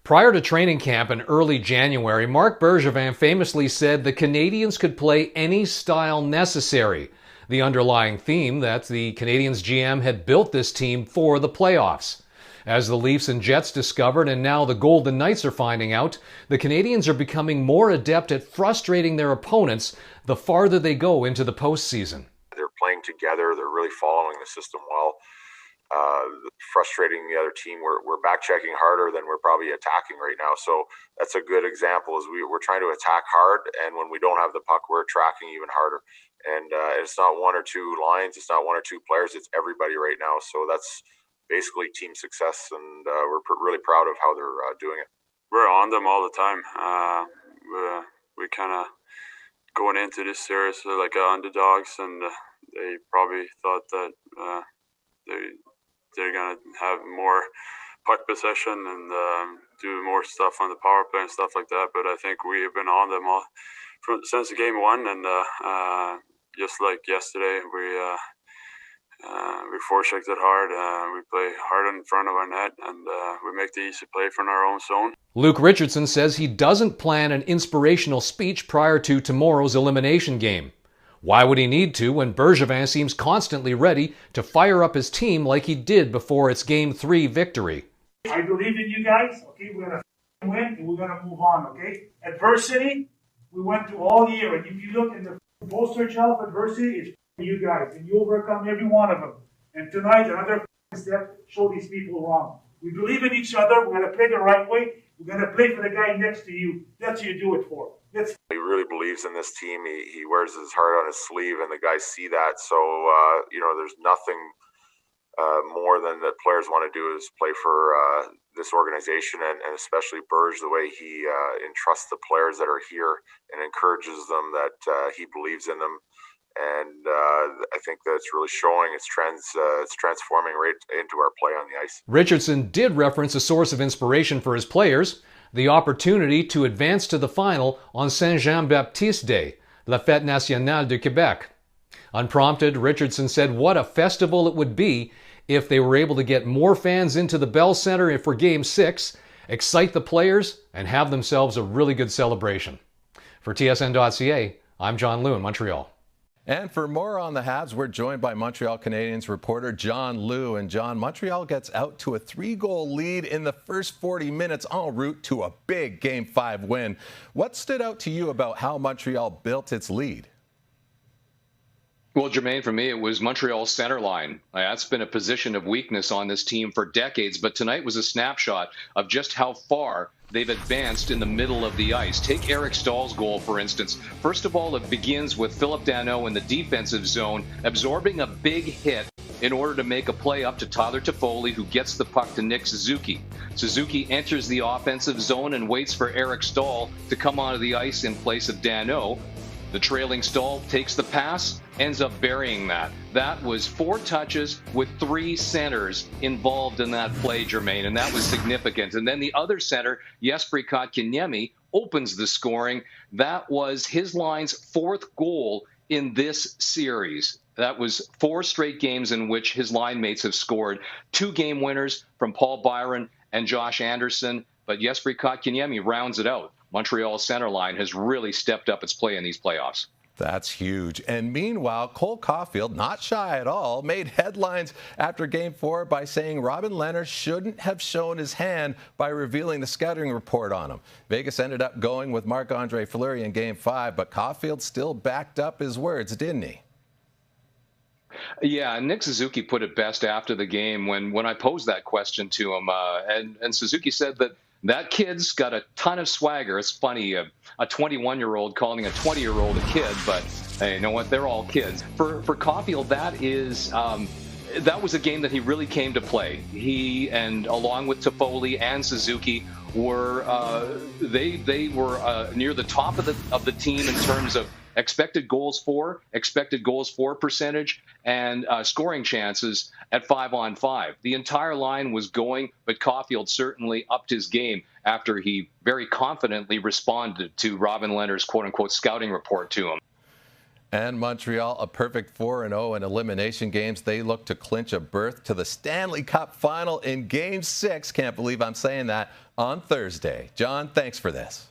Prior to training camp in early January, Marc Bergevin famously said the Canadiens could play any style necessary. The underlying theme that the Canadiens GM had built this team for the playoffs. As the Leafs and Jets discovered, and now the Golden Knights are finding out, the Canadiens are becoming more adept at frustrating their opponents the farther they go into the postseason. They're playing together. They're really following the system well. Frustrating the other team. We're back checking harder than we're probably attacking right now. So that's a good example. Is we're trying to attack hard, and when we don't have the puck, we're tracking even harder. And it's not one or two lines. It's not one or two players. It's everybody right now. So that's basically team success, and we're really proud of how they're doing it. We're on them all the time. We kind of going into this series like underdogs, and they probably thought that they're going to have more puck possession and do more stuff on the power play and stuff like that. But I think we have been on them all since game one, and just like yesterday, we forechecked it hard. We play hard in front of our net, and we make the easy play from our own zone. Luke Richardson says he doesn't plan an inspirational speech prior to tomorrow's elimination game. Why would he need to when Bergevin seems constantly ready to fire up his team like he did before its Game 3 victory? I believe in you guys. Okay, we're going to win and we're going to move on. Okay, adversity, we went through all year, and if you look in the poster child of adversity, it's for you guys, and you overcome every one of them. And tonight, another step, show these people wrong. We believe in each other. We're going to play the right way. We're going to play for the guy next to you. That's who you do it for. He really believes in this team. He wears his heart on his sleeve, and the guys see that. So, there's nothing more than that players want to do is play for this organization, and especially Berge, the way he entrusts the players that are here and encourages them that he believes in them. And I think that's really showing. It's transforming right into our play on the ice. Richardson did reference a source of inspiration for his players, the opportunity to advance to the final on Saint-Jean-Baptiste Day, La Fête Nationale du Québec. Unprompted, Richardson said what a festival it would be if they were able to get more fans into the Bell Centre for Game 6, excite the players, and have themselves a really good celebration. For TSN.ca, I'm John Liu in Montreal. And for more on the Habs, we're joined by Montreal Canadiens reporter John Liu. And John, Montreal gets out to a 3-goal lead in the first 40 minutes en route to a big Game 5 win. What stood out to you about how Montreal built its lead? Well, Jermaine, for me, it was Montreal's center line. That's been a position of weakness on this team for decades, but tonight was a snapshot of just how far they've advanced in the middle of the ice. Take Eric Stahl's goal, for instance. First of all, it begins with Philip Danault in the defensive zone, absorbing a big hit in order to make a play up to Tyler Toffoli, who gets the puck to Nick Suzuki. Suzuki enters the offensive zone and waits for Eric Stahl to come onto the ice in place of Danault. The trailing Stahl takes the pass, ends up burying that. That was 4 touches with 3 centers involved in that play, Jermaine, and that was significant. And then the other center, Jesperi Kotkaniemi, opens the scoring. That was his line's 4th goal in this series. That was 4 straight games in which his line mates have scored. 2 game winners from Paul Byron and Josh Anderson, but Jesperi Kotkaniemi rounds it out. Montreal's center line has really stepped up its play in these playoffs. That's huge. And meanwhile, Cole Caulfield, not shy at all, made headlines after Game 4 by saying Robin Lehner shouldn't have shown his hand by revealing the scouting report on him. Vegas ended up going with Marc-Andre Fleury in Game 5, but Caulfield still backed up his words, didn't he? Yeah, Nick Suzuki put it best after the game when I posed that question to him. And Suzuki said that kid's got a ton of swagger. It's funny, a 21-year-old calling a 20-year-old a kid, but hey, you know what? They're all kids. For Caulfield, that was a game that he really came to play. He, and along with Toffoli and Suzuki, were they were near the top of the team in terms of expected goals for percentage, and scoring chances at 5-on-5. The entire line was going, but Caulfield certainly upped his game after he very confidently responded to Robin Lehner's quote-unquote scouting report to him. And Montreal, a perfect 4-0 in elimination games. They look to clinch a berth to the Stanley Cup final in Game 6. Can't believe I'm saying that, on Thursday. John, thanks for this.